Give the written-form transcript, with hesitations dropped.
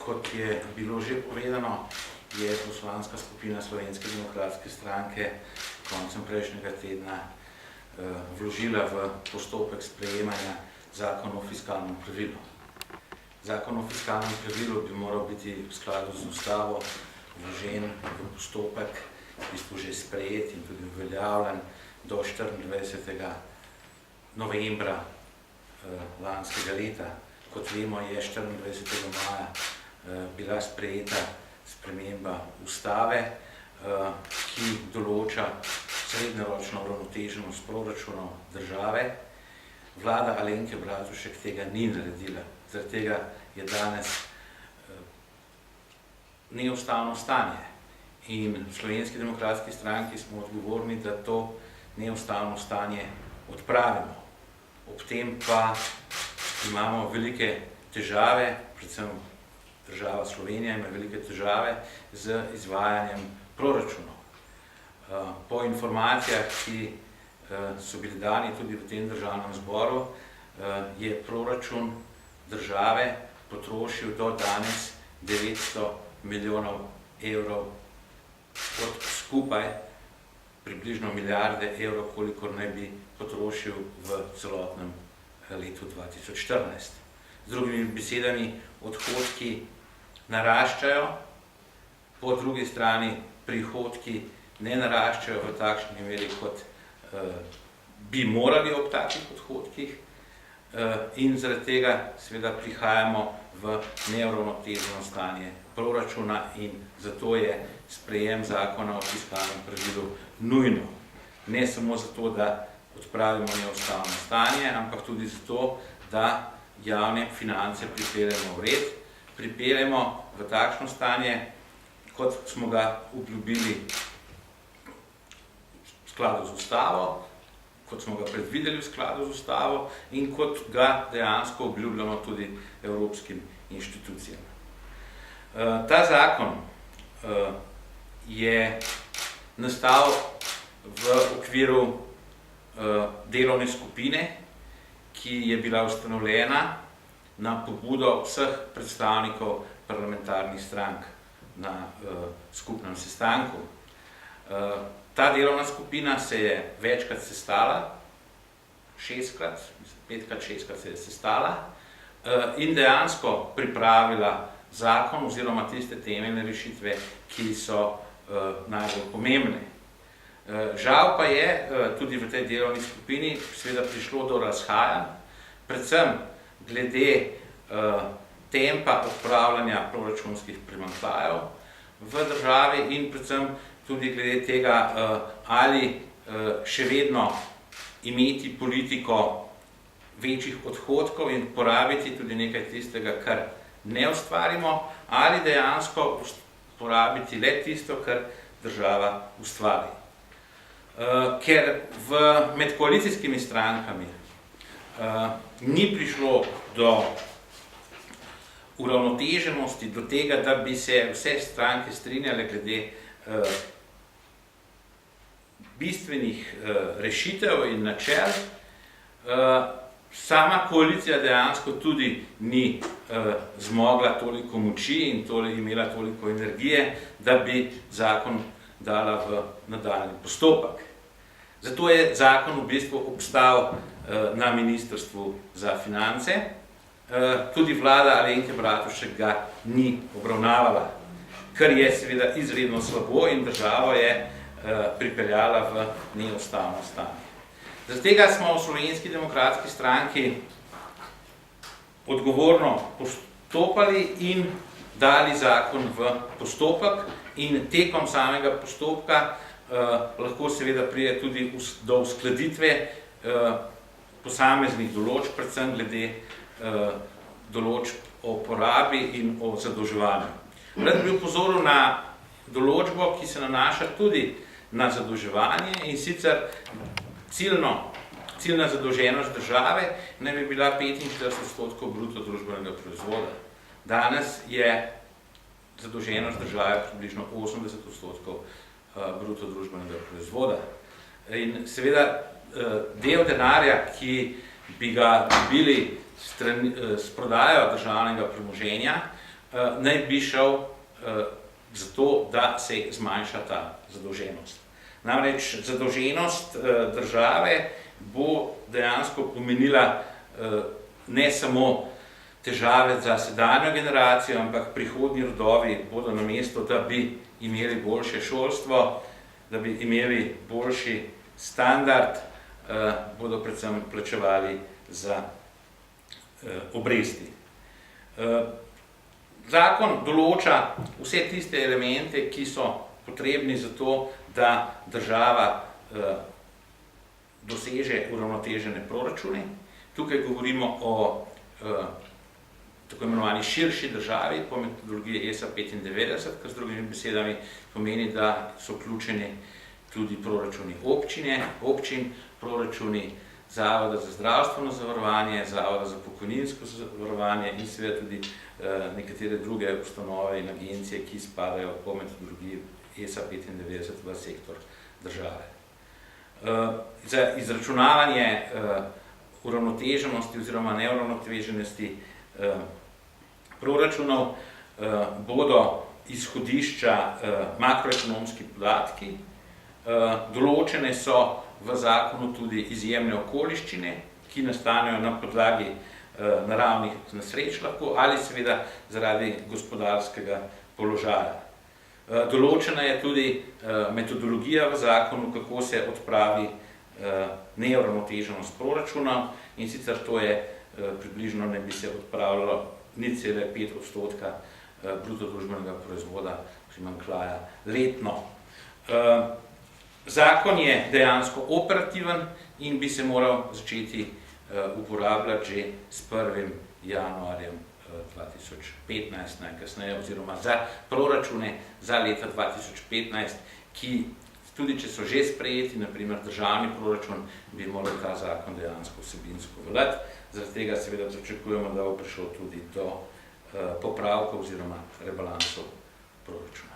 Kot je bilo že povedano, je poslanska skupina Slovenske demokratske stranke koncem prejšnjega tedna vložila v postopek sprejemanja zakon o fiskalnem pravilu. Zakon o fiskalnem pravilu bi moral biti v skladu z ustavo vložen v postopek, v bistvu že sprejet in tudi uveljavljen do 24. novembra lanskega leta. Kot vemo, je 24. maja bila sprejeta sprememba ustave, ki določa srednjeročno uravnoteženost proračunov države. Vlada Alenke Bratušek tega ni naredila, zaradi tega je danes neustavno stanje. In v Slovenski demokratski stranki smo odgovorni, da to neustavno stanje odpravimo. Ob tem pa imamo velike težave, predvsem država Slovenija ima velike težave z izvajanjem proračunov. Po informacijah, ki so bili dani tudi v tem državnem zboru, je proračun države potrošil do danes 900 milijonov evrov od skupaj približno milijarde evrov, kolikor naj bi potrošil v celotnem letu 2014. Z drugimi besedami, odhodki naraščajo, po drugi strani prihodki ne naraščajo v takšni meri, kot bi morali ob takih odhodkih, in zaradi tega seveda prihajamo v neuravnoteženo stanje proračuna in zato je sprejem zakona o fiskalnem pravilu nujno. Ne samo zato, da odpravimo neustavno stanje, ampak tudi zato, da javne finance pripeljemo v red, pripeljemo v takšno stanje, kot smo ga obljubili v skladu z ustavo, kot smo ga predvideli v skladu z ustavo in kot ga dejansko obljubljamo tudi evropskim inštitucijam. Ta zakon je nastal v okviru delovne skupine, ki je bila ustanovljena na pobudo vseh predstavnikov parlamentarnih strank na skupnem sestanku. Ta delovna skupina se je večkrat sestala, 5krat, 6krat se je sestala in dejansko pripravila zakon oziroma tiste temeljne rešitve, ki so najbolj pomembne. Žal pa je tudi v tej delovni skupini seveda prišlo do razhajanj, predvsem glede tempa odpravljanja proračunskih primanjkljajev v državi in predvsem tudi glede tega, ali še vedno imeti politiko večjih odhodkov in porabiti tudi nekaj tistega, kar ne ustvarimo, ali dejansko porabiti le tisto, kar država ustvari. Ker med koalicijskimi strankami ni prišlo do uravnoteženosti, do tega, da bi se vse stranke strinjale glede bistvenih rešitev in načel, sama koalicija dejansko tudi ni zmogla toliko moči in imela toliko energije, da bi zakon dala v nadaljnji postopek. Zato je zakon v bistvu obstal na Ministrstvu za finance, tudi vlada Alenke Bratušek ga ni obravnavala, kar je seveda izredno slabo in državo je pripeljala v neustavno stanje. Zaradi tega smo v Slovenski demokratski stranki odgovorno postopali in dali zakon v postopek in tekom samega postopka lahko seveda pride tudi do uskladitve posameznih določb, predvsem glede določb o porabi in o zadolževanju. Rad bi opozoril na določbo, ki se nanaša tudi na zadolževanje in sicer ciljna zadolženost države naj bi bila 45% bruto družbenega proizvoda. Danes je zadolženost države približno 80% bruto družbenega proizvoda. In seveda del denarja, ki bi ga dobili s prodajo državnega premoženja, naj bi šel za to, da se zmanjša ta zadolženost. Namreč zadolženost države bo dejansko pomenila ne samo težave za sedanjo generacijo, ampak prihodnji rodovi bodo namesto, da bi imeli boljše šolstvo, da bi imeli boljši standard, bodo predvsem plačevali za obresti. Zakon določa vse tiste elemente, ki so potrebni za to, da država doseže uravnotežene proračune. Tukaj govorimo o tako imenovani širši državi po metodologiji ESA 95, kar z drugimi besedami pomeni, da so vključeni tudi proračuni občin, proračuni Zavoda za zdravstveno zavarovanje, Zavoda za pokojninsko zavarovanje in seveda tudi nekatere druge ustanove in agencije, ki spadajo po metodologiji ESA 95 v sektor države. Za izračunavanje uravnoteženosti oziroma neuravnoteženosti proračunov bodo izhodišča makroekonomski podatki. Določene so v zakonu tudi izjemne okoliščine, ki nastanejo na podlagi naravnih nesreč lahko ali seveda zaradi gospodarskega položaja. Določena je tudi metodologija v zakonu, kako se odpravi neuravnoteženost proračuna, in sicer to je približno ne bi se odpravljalo 0,5% bruto družbenega proizvoda primanjkljaja letno. Zakon je dejansko operativen in bi se moral začeti uporabljati že s 1. januarjem 2015 najkasneje, oziroma za proračune za leta 2015, ki tudi če so že sprejeti, naprimer državni proračun, bi moral ta zakon dejansko vsebinsko veljati. Zaradi tega seveda pričakujemo, da bo prišlo tudi do popravkov oziroma rebalansov proračuna.